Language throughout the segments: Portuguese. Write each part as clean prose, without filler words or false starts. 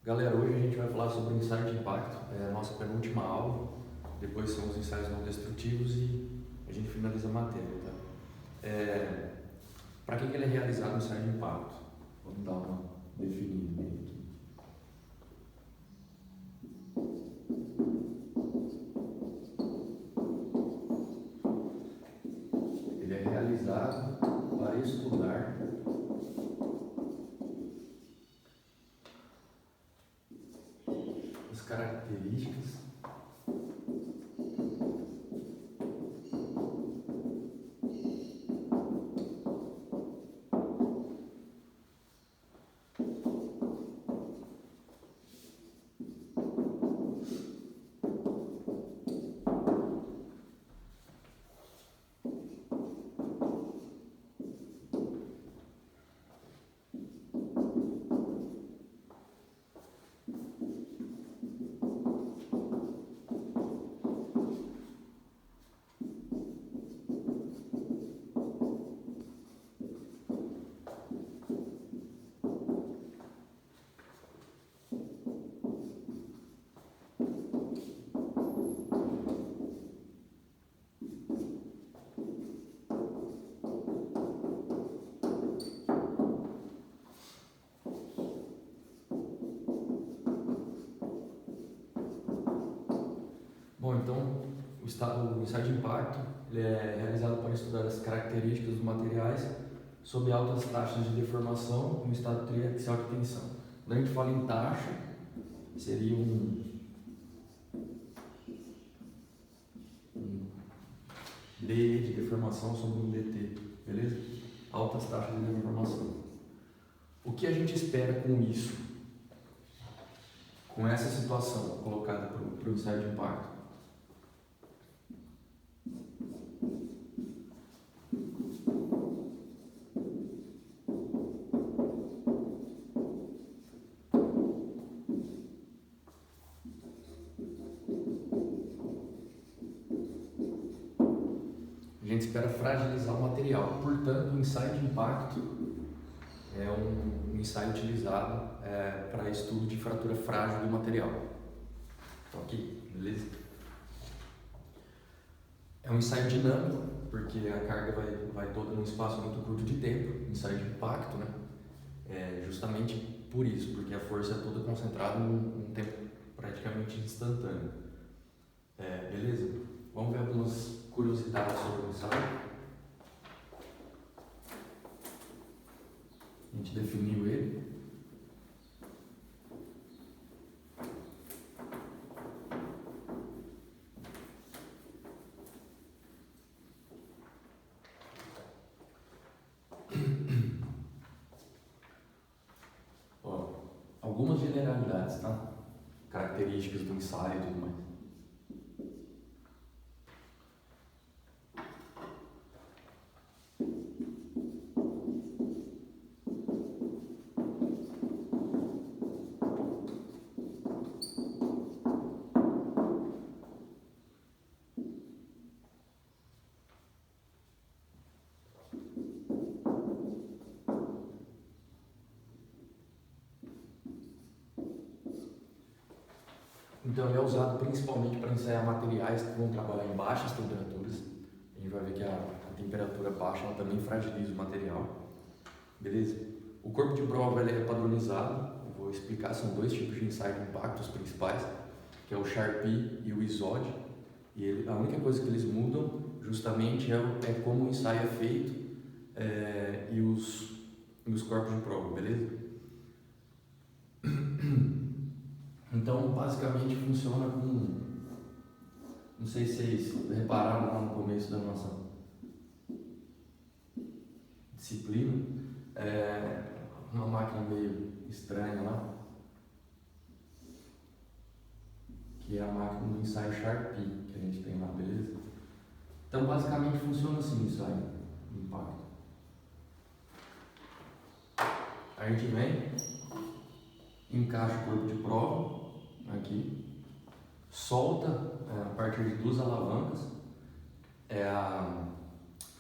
Galera, hoje a gente vai falar sobre o ensaio de impacto, é a nossa penúltima aula, depois são os ensaios não destrutivos e a gente finaliza a matéria, tá? Para que ele é realizado o ensaio de impacto? Vamos dar uma definida nele aqui. Ele é realizado para estudar as características Bom, então o ensaio de impacto ele é realizado para estudar as características dos materiais sob altas taxas de deformação no estado triaxial de tensão. Quando a gente fala em taxa, seria um DE de deformação sobre um DT, beleza? Altas taxas de deformação. O que a gente espera com isso? Com essa situação colocada para o ensaio de impacto? A gente espera fragilizar o material. Portanto, o ensaio de impacto é um ensaio utilizado para estudo de fratura frágil do material. Então, aqui, beleza? É um ensaio dinâmico, porque a carga vai toda num espaço muito curto de tempo, ensaio de impacto, né? Justamente por isso, porque a força é toda concentrada num tempo praticamente instantâneo. Beleza? Vamos ver algumas curiosidades sobre o ensaio. A gente definiu ele. Algumas generalidades, tá? Características do ensaio e tudo mais. Então ele é usado principalmente para ensaiar materiais que vão trabalhar em baixas temperaturas. A gente vai ver que a temperatura baixa ela também fragiliza o material. Beleza? O corpo de prova ele é padronizado. Eu vou explicar, são dois tipos de ensaio de impacto os principais, que é o Sharpie e o ISOD. E a única coisa que eles mudam justamente é como o ensaio é feito e os corpos de prova, beleza? Então, basicamente funciona com... Não sei se vocês repararam lá no começo da nossa disciplina. Uma máquina meio estranha lá, que é a máquina do ensaio Sharpie, que a gente tem lá, beleza? Então, basicamente funciona assim o ensaio de impacto. A gente vem, encaixa o corpo de prova aqui, solta a partir de duas alavancas,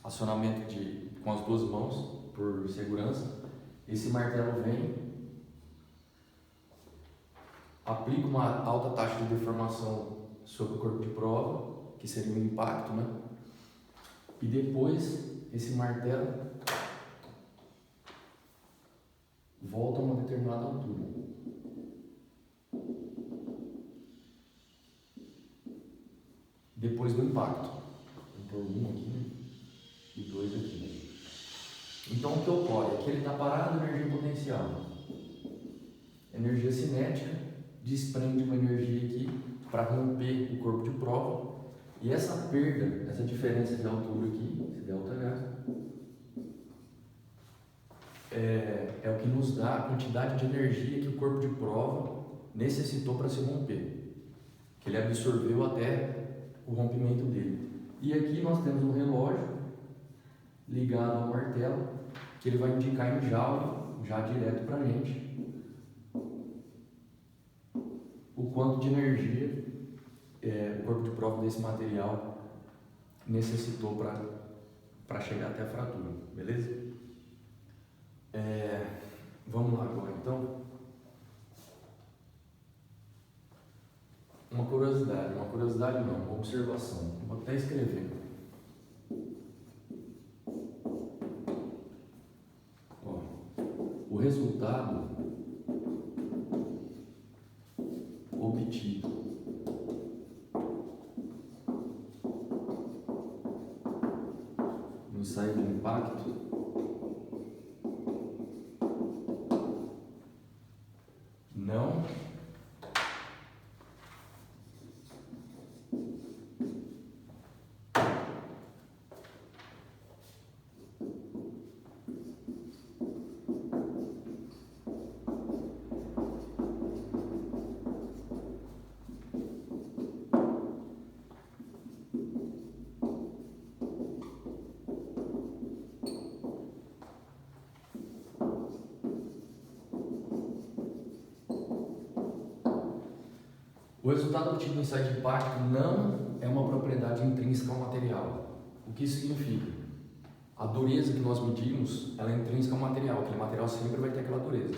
acionamento com as duas mãos por segurança. Esse martelo vem aplico uma alta taxa de deformação sobre o corpo de prova, que seria o impacto, né? E depois esse martelo volta a uma determinada altura. Depois do impacto. Vou pôr um aqui e dois aqui. Então o que ocorre é que ele está parado, energia potencial. Energia cinética desprende uma energia aqui para romper o corpo de prova. E essa perda, essa diferença de altura aqui, esse ΔH, é o que nos dá a quantidade de energia que o corpo de prova necessitou para se romper, que ele absorveu até o rompimento dele. E aqui nós temos um relógio ligado ao martelo, que ele vai indicar em joule, já direto para a gente, o quanto de energia o corpo de prova desse material necessitou para chegar até a fratura, beleza? Vamos lá agora então. Uma curiosidade não, uma observação. Vou até escrever. Ó, o resultado obtido no ensaio de impacto não O resultado obtido no ensaio de impacto não é uma propriedade intrínseca ao material. O que isso significa? A dureza que nós medimos, ela é intrínseca ao material. Aquele material sempre vai ter aquela dureza.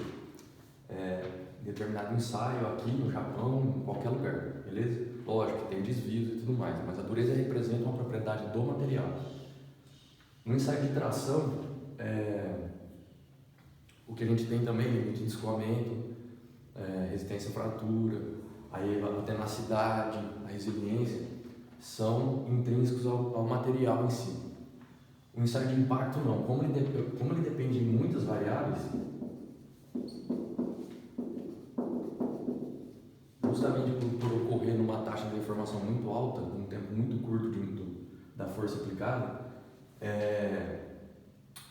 Determinado ensaio aqui no Japão, em qualquer lugar, beleza? Lógico que tem desvios e tudo mais, mas a dureza representa uma propriedade do material. No ensaio de tração, o que a gente tem também, limite de escoamento, resistência à fratura, aí a tenacidade, a resiliência, são intrínsecos ao material em si. O ensaio de impacto não. Como ele depende de muitas variáveis, justamente por ocorrer numa taxa de deformação muito alta, num tempo muito curto da força aplicada,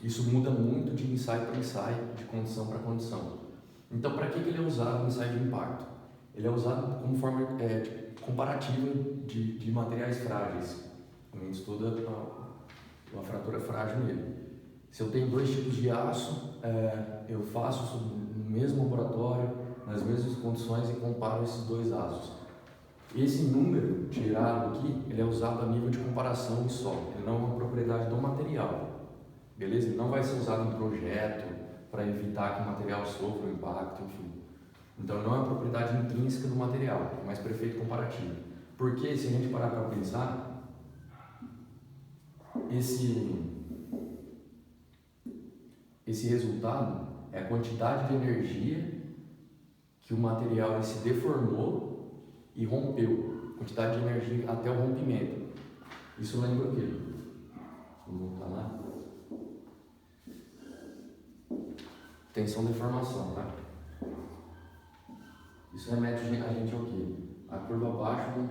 isso muda muito de ensaio para ensaio, de condição para condição. Então, para que ele é usado no ensaio de impacto? Ele é usado como forma comparativa de materiais frágeis. A gente estuda uma fratura frágil nele. Se eu tenho dois tipos de aço, eu faço no mesmo laboratório, nas mesmas condições e comparo esses dois aços. Esse número tirado aqui, ele é usado a nível de comparação e só. Ele não é uma propriedade do material. Beleza? Ele não vai ser usado em projeto para evitar que o material sofra um impacto, enfim. Então não é uma propriedade intrínseca do material, mas para efeito comparativo. Porque se a gente parar para pensar, esse resultado é a quantidade de energia que o material se deformou e rompeu. Quantidade de energia até o rompimento. Isso lembra o quê? Vamos voltar lá. Tensão deformação, tá? Isso remete a gente ao quê? A curva abaixo,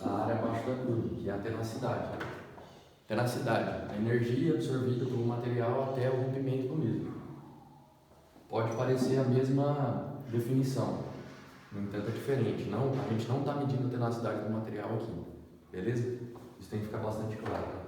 a área abaixo da curva, que é a tenacidade. Tenacidade, a energia absorvida pelo material até o rompimento do mesmo. Pode parecer a mesma definição, no entanto é diferente. Não, a gente não está medindo a tenacidade do material aqui, beleza? Isso tem que ficar bastante claro. Tá?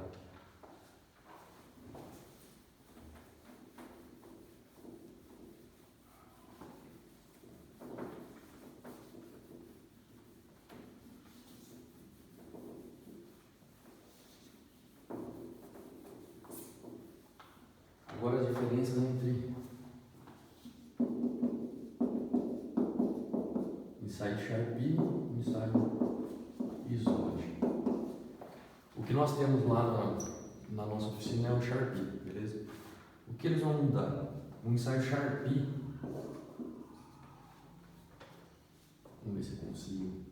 Agora as diferenças entre ensaio Sharpie, ensaio ISOD. O que nós temos lá na nossa oficina é o Sharpie, beleza? O que eles vão mudar? O ensaio Sharpie, vamos ver se eu consigo.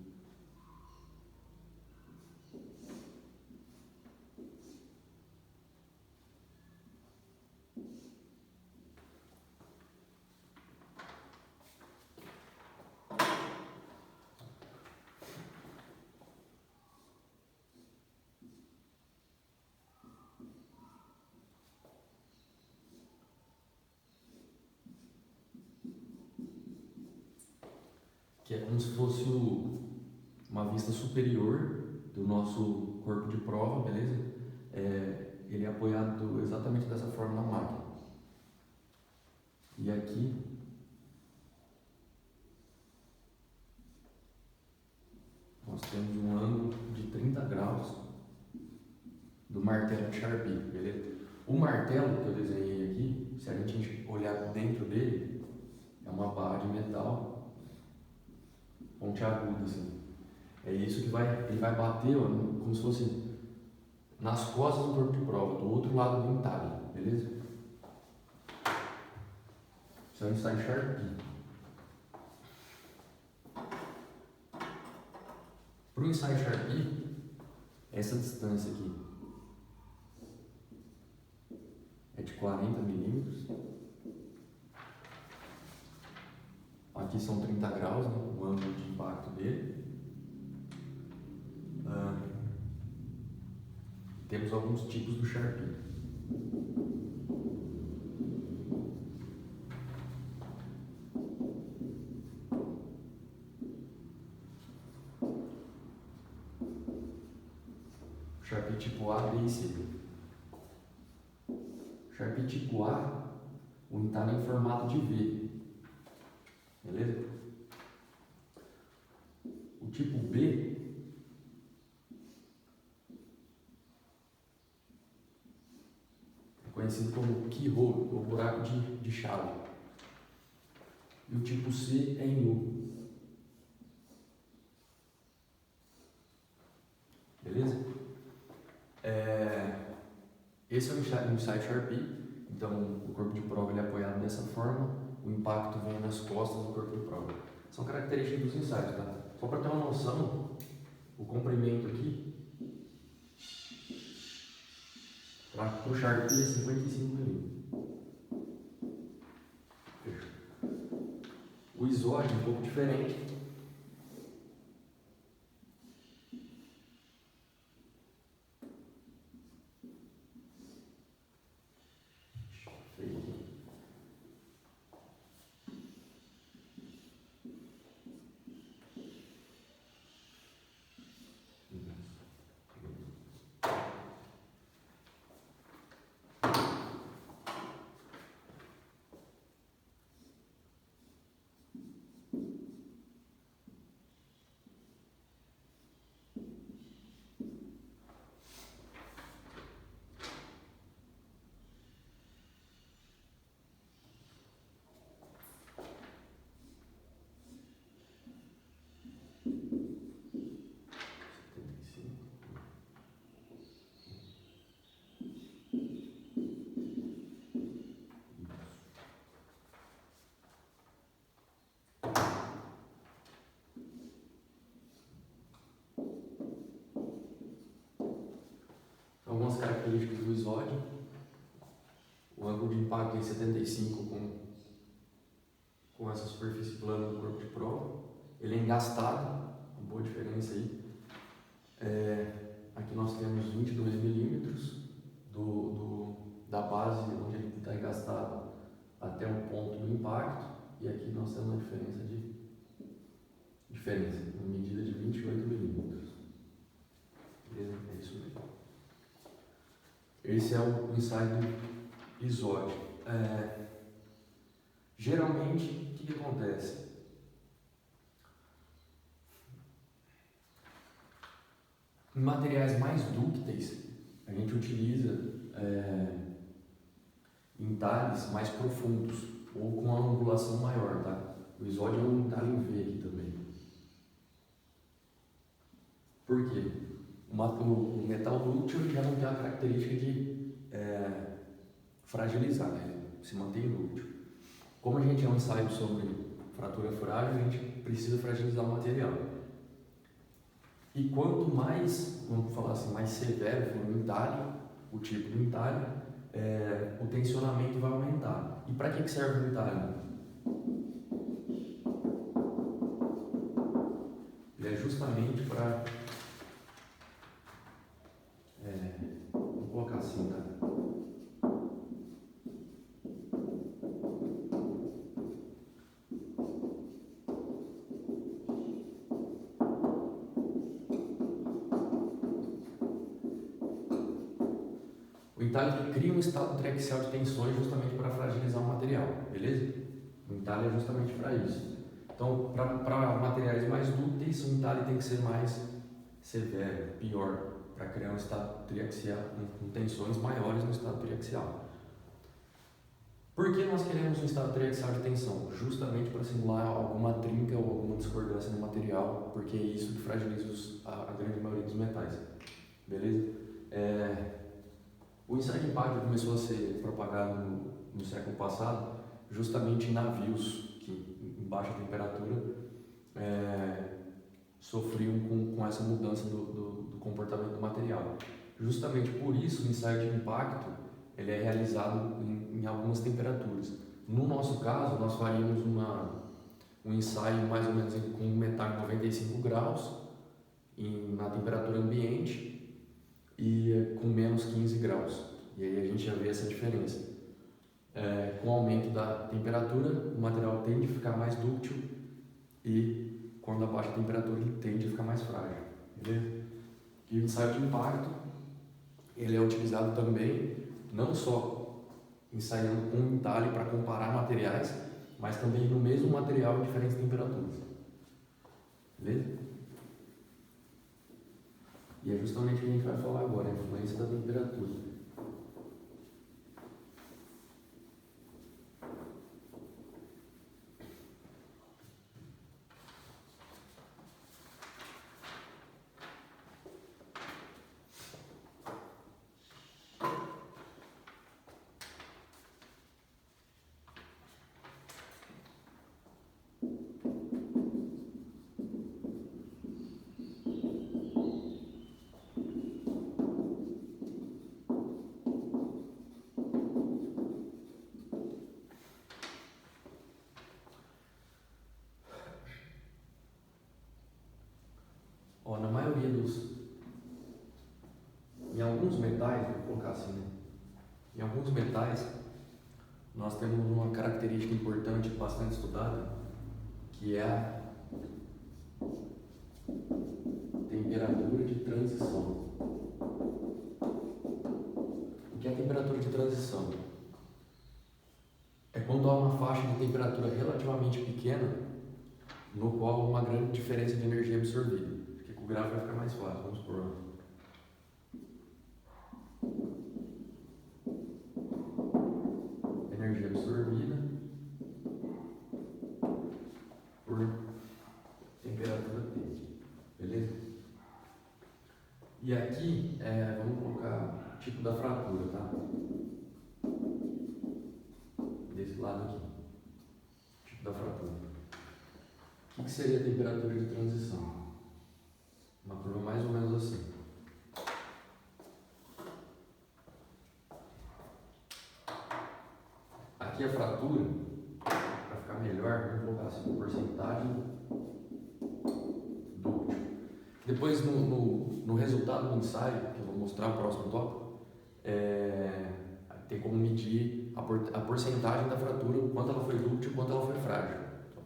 Que é como se fosse uma vista superior do nosso corpo de prova, beleza? Ele é apoiado exatamente dessa forma na máquina. E aqui nós temos um ângulo de 30 graus do martelo de Sharpie, beleza? O martelo que eu desenhei aqui, se a gente olhar dentro dele, é uma barra de metal pontiaguda, assim. É isso que ele vai bater, ó, como se fosse nas costas do corpo de prova, do outro lado do entalhe, beleza? Isso é um ensaio Sharpie. Para o ensaio Sharpie, essa distância aqui é de 40 milímetros. Aqui são 30 graus, né, o ângulo de impacto dele. Temos alguns tipos do Sharpie. Sharpie tipo A, B e C. Sharpie tipo A, o entalhe é em formato de V. Beleza? O tipo B é conhecido como keyhole, ou buraco de chave. E o tipo C é em U. Beleza? Esse é o ensaio Sharpie. Então, o corpo de prova ele é apoiado dessa forma, o impacto vem nas costas do corpo de prova. São características dos ensaios, tá? Só para ter uma noção, o comprimento aqui para o Sharpie é 55 milímetros. O ISOD é um pouco diferente. Algumas características do ISOD: o ângulo de impacto em 75 com essa superfície plana do corpo de prova. Ele é engastado, uma boa diferença aí. Aqui nós temos 22 milímetros da base onde ele está engastado até o ponto do impacto, e aqui nós temos uma uma medida de 28 milímetros. Beleza? É isso mesmo. Esse é o ensaio do ISOD. Geralmente, o que acontece? Em materiais mais dúcteis, a gente utiliza entalhes mais profundos ou com uma angulação maior, tá? O ISOD é um entalhe em V aqui também. Por quê? O metal dúctil já não tem a característica de fragilizar, né? Se mantém dúctil. Como a gente é um ensaio sobre fratura frágil, a gente precisa fragilizar o material. E quanto mais, vamos falar assim, mais severo for o entalhe, o tipo do entalhe, o tensionamento vai aumentar. E para que serve o entalhe? Ele é justamente para... vou colocar assim, tá? O entalhe cria um estado triaxial de tensões justamente para fragilizar o material, beleza? O entalhe é justamente para isso. Então, para materiais mais dúcteis, o entalhe tem que ser mais severo, pior, para criar um estado triaxial, com tensões maiores no estado triaxial. Por que nós queremos um estado triaxial de tensão? Justamente para simular alguma trinca ou alguma discordância no material, porque é isso que fragiliza a grande maioria dos metais, beleza? O ensaio de impacto começou a ser propagado no século passado, justamente em navios que, em baixa temperatura, sofriam com essa mudança do comportamento do material. Justamente por isso, o ensaio de impacto ele é realizado em algumas temperaturas. No nosso caso, nós faríamos um ensaio mais ou menos com metal em 95 graus, na temperatura ambiente, e com menos 15 graus. E aí a gente já vê essa diferença. Com o aumento da temperatura, o material tende a ficar mais dúctil e quando abaixa a temperatura ele tende a ficar mais frágil. Beleza? E o ensaio de impacto ele é utilizado também não só ensaiando com entalhe para comparar materiais, mas também no mesmo material em diferentes temperaturas. Beleza? E é justamente o que a gente vai falar agora, a influência da temperatura. Na maioria em alguns metais, vou colocar assim, né? Em alguns metais, nós temos uma característica importante, bastante estudada, que é a temperatura de transição. O que é a temperatura de transição? É quando há uma faixa de temperatura relativamente pequena, no qual há uma grande diferença de energia absorvida. Porque com o gráfico vai ficar mais fácil, vamos supor. Energia absorvida por temperatura T, beleza? E aqui, vamos colocar o tipo da fratura, tá? Desse lado aqui, tipo da fratura. O que seria a temperatura de transição? Uma curva mais ou menos assim. Aqui a fratura, para ficar melhor, vamos colocar assim, porcentagem dúctil. Depois no resultado do ensaio, que eu vou mostrar no próximo tópico, tem como medir a porcentagem da fratura, o quanto ela foi dúctil e o quanto ela foi frágil. Só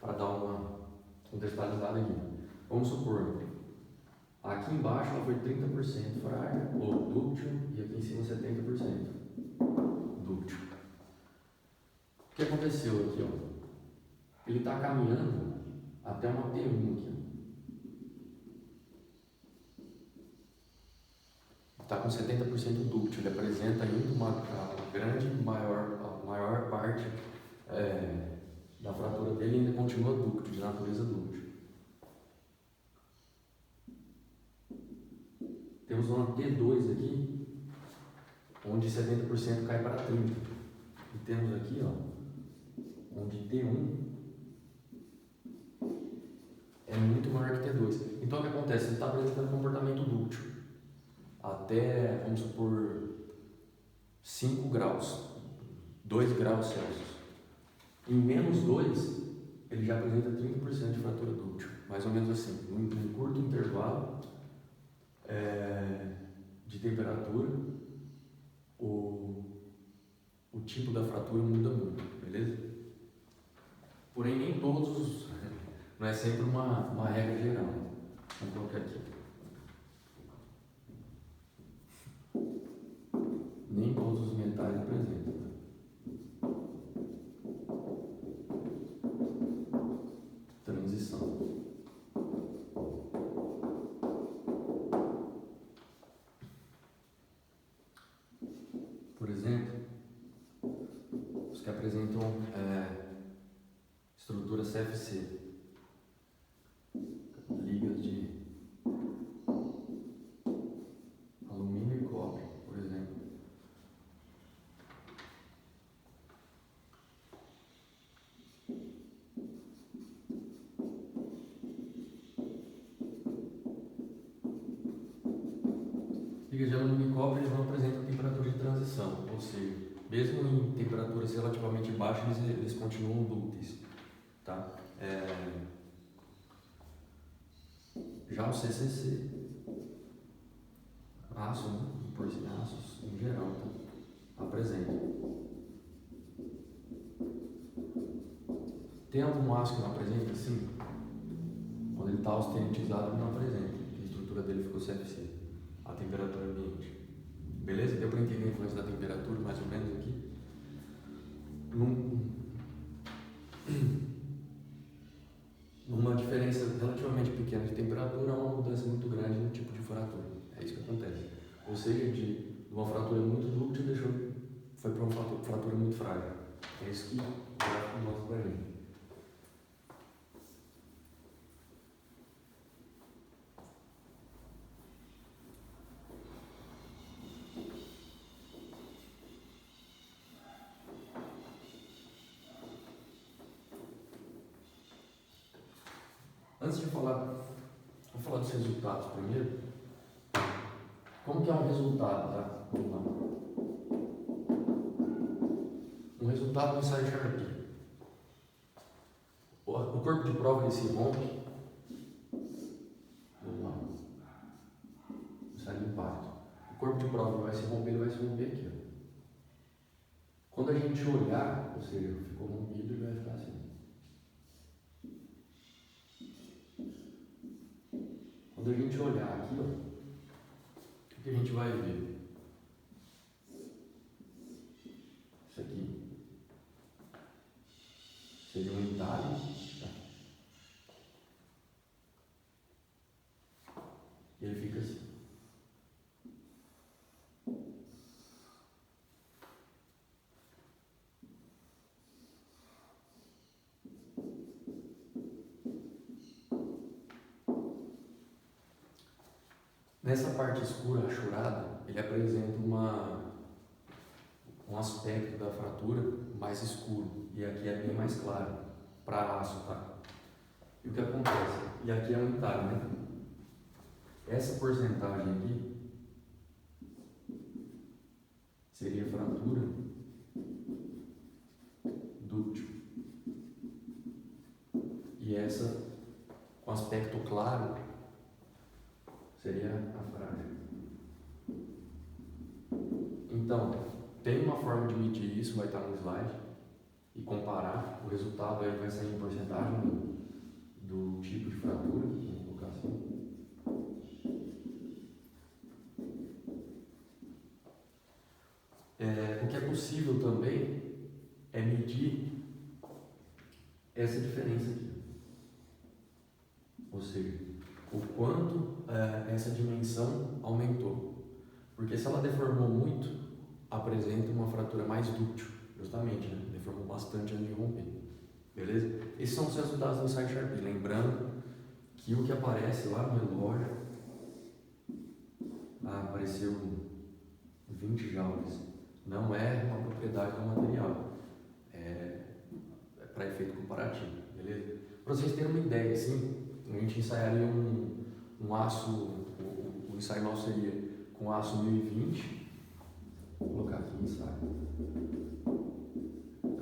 para dar uma contextualizada aqui. Vamos supor, aqui embaixo ela foi 30% frágil ou dúctil e aqui em cima 70% dúctil. O que aconteceu aqui? Ele está caminhando até uma T1 aqui. Está com 70% dúctil, ele apresenta ainda a maior parte da fratura dele ainda continua dúctil, de natureza dúctil. um T2 aqui, onde 70% cai para 30%. E temos aqui, ó, onde T1 é muito maior que T2. Então o que acontece? Ele está apresentando comportamento dúctil até, vamos supor, 5 graus, 2 graus Celsius. Em menos 2, ele já apresenta 30% de fratura dúctil, mais ou menos assim, num curto intervalo de temperatura, o tipo da fratura muda muito, beleza? Porém, nem todos, não é sempre uma regra geral. Vamos colocar aqui. Nem todos os metais apresentam. Transição. Por exemplo, os que apresentam estrutura CFC, ligas de alumínio e cobre, por exemplo. Ligas de alumínio e cobre, eles não apresentam temperatura de transição, ou seja, mesmo em temperaturas relativamente baixas, eles continuam dúcteis, tá? Já o CCC, aço, né? Porcelanaços em geral, tá? Apresenta. Tem algum aço que não apresenta? Sim. Quando ele está austenitizado, ele não apresenta. A estrutura dele ficou CFC. A temperatura ambiente. Beleza? Deu para entender a influência da temperatura mais ou menos aqui? Numa diferença relativamente pequena de temperatura, há uma mudança muito grande no tipo de fratura. É isso que acontece. Ou seja, de uma fratura muito dúctil foi para uma fratura muito frágil. É isso que o gráfico mostra para a gente. Antes de falar, vou falar dos resultados primeiro. Como que é um resultado, tá? Vamos lá. Um resultado do ensaio Sharpie. O corpo de prova ele se rompe. Vamos lá. Ensaio de impacto. O corpo de prova ele vai se romper aqui, ó. Quando a gente olhar, ou seja, ficou rompido, ele vai ficar assim. Quando a gente olhar aqui, ó, o que a gente vai ver? Isso aqui seria um entalhe, tá? E ele fica assim. Nessa parte escura, achurada, ele apresenta um aspecto da fratura mais escuro. E aqui é bem mais claro, para aço, tá? E o que acontece? E aqui é um entalhe, né? Essa porcentagem aqui seria fratura dúctil. E essa, com aspecto claro, seria a frágil. Então, tem uma forma de medir isso, vai estar no slide, e comparar. O resultado aí vai sair em porcentagem do tipo de fratura, vamos colocar assim. O que é possível também é medir essa diferença aqui. Ou seja, o quanto essa dimensão aumentou. Porque se ela deformou muito, apresenta uma fratura mais dúctil, justamente, né? Deformou bastante antes de romper. Beleza? Esses são os resultados do ensaio Sharpie. Lembrando que o que aparece lá no relógio, apareceu 20 joules. Não é uma propriedade do material, é para efeito comparativo, beleza? Para vocês terem uma ideia, assim, a gente ensaiaria um aço, o ensaio nosso seria com aço 1020, vou colocar aqui o ensaio,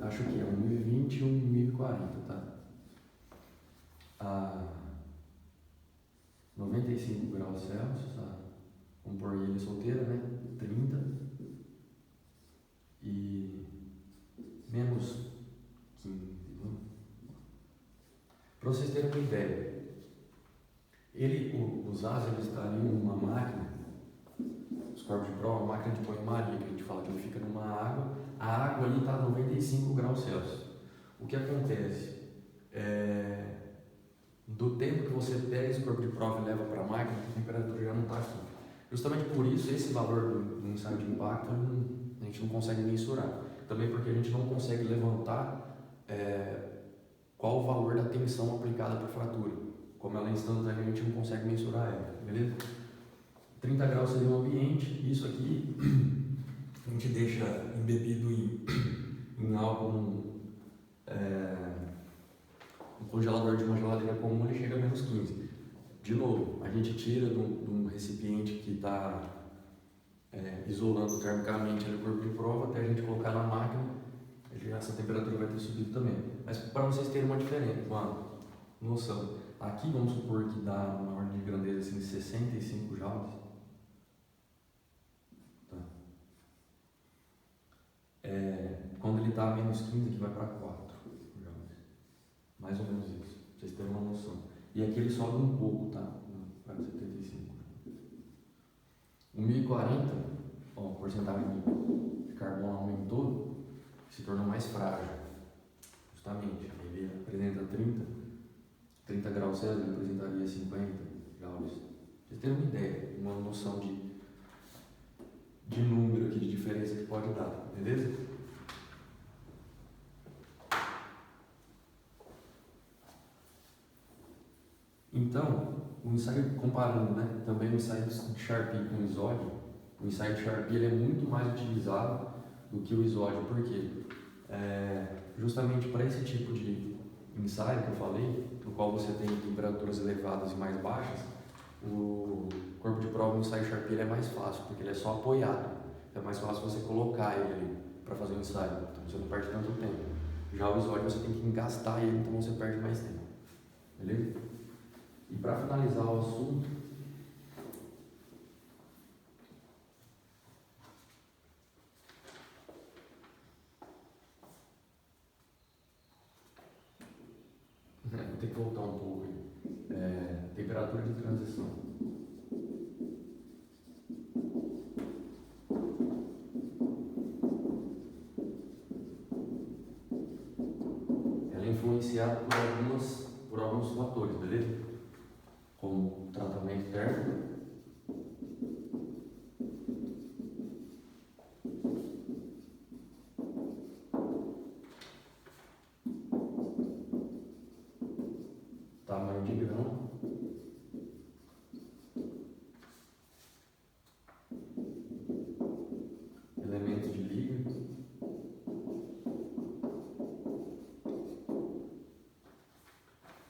acho que é um 1020 e um 1040, tá? A 95 graus Celsius, tá? Vamos pôr ilha solteira, né? 30 e menos 15. Para vocês terem uma ideia, os asas eles estão ali numa máquina, os corpos de prova, uma máquina de banho-maria, que a gente fala que ele fica numa água, a água ali está a 95 graus Celsius. O que acontece? Do tempo que você pega esse corpo de prova e leva para a máquina, a temperatura já não está aqui. Justamente por isso, esse valor do ensaio de impacto a gente não consegue mensurar. Também porque a gente não consegue levantar qual o valor da tensão aplicada para a fratura. Como ela é instantânea, a gente não consegue mensurar ela, beleza? 30 graus seria o ambiente, isso aqui a gente deixa embebido em algo, um congelador de uma geladeira comum, ele chega a menos 15. De novo, a gente tira de um recipiente que está isolando termicamente o corpo de prova até a gente colocar na máquina, essa temperatura vai ter subido também. Mas para vocês terem uma diferença, uma noção, aqui vamos supor que dá uma ordem de grandeza assim, de 65 joules. Tá. Quando ele está a menos 15, aqui vai para 4 joules. Mais ou menos isso, para vocês terem uma noção. E aqui ele sobe um pouco, tá? Para 75. O 1040, a porcentagem de carbono aumentou, se tornou mais frágil. Justamente, ele apresenta 30 graus Celsius, ele apresentaria 50 joules. Vocês terem uma ideia, uma noção de número aqui, de diferença que pode dar, beleza? Então, o ensaio, comparando, né, também o ensaio de Charpy com o isódio, o ensaio de Charpy ele é muito mais utilizado do que o isódio, por quê? Justamente para esse tipo de ensaio que eu falei, no qual você tem temperaturas elevadas e mais baixas, o corpo de prova no ensaio Charpy ele é mais fácil, porque ele é só apoiado, é mais fácil você colocar ele ali para fazer o ensaio, então você não perde tanto tempo. Já o isódio você tem que engastar ele, então você perde mais tempo, beleza? E para finalizar o assunto, vou ter que voltar um pouco aí. Temperatura de transição. Ela é influenciada por alguns fatores, beleza? Como tratamento térmico, tamanho de grão, elementos de liga,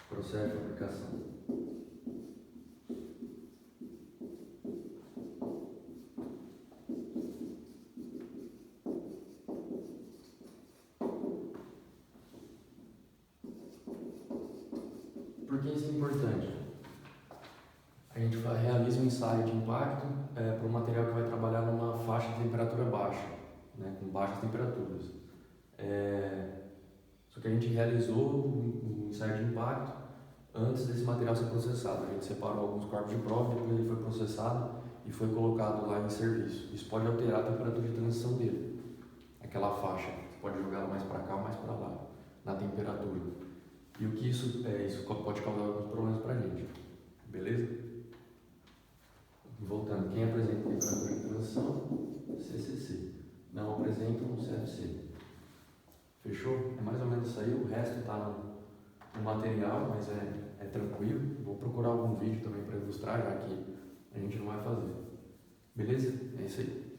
processo de aplicação. Por que isso é importante? A gente realiza um ensaio de impacto para um material que vai trabalhar numa faixa de temperatura baixa, né, com baixas temperaturas. Só que a gente realizou um ensaio de impacto antes desse material ser processado. A gente separou alguns corpos de prova, depois ele foi processado e foi colocado lá em serviço. Isso pode alterar a temperatura de transição dele, aquela faixa. Você pode jogar ela mais para cá ou mais para lá, na temperatura. E o que isso pode causar alguns problemas para a gente, beleza? Voltando, quem apresenta temperatura de transição? CCC. Não apresentam CFC. Fechou? É mais ou menos isso aí, o resto está no material, mas é tranquilo. Vou procurar algum vídeo também para ilustrar, já que a gente não vai fazer. Beleza? É isso aí.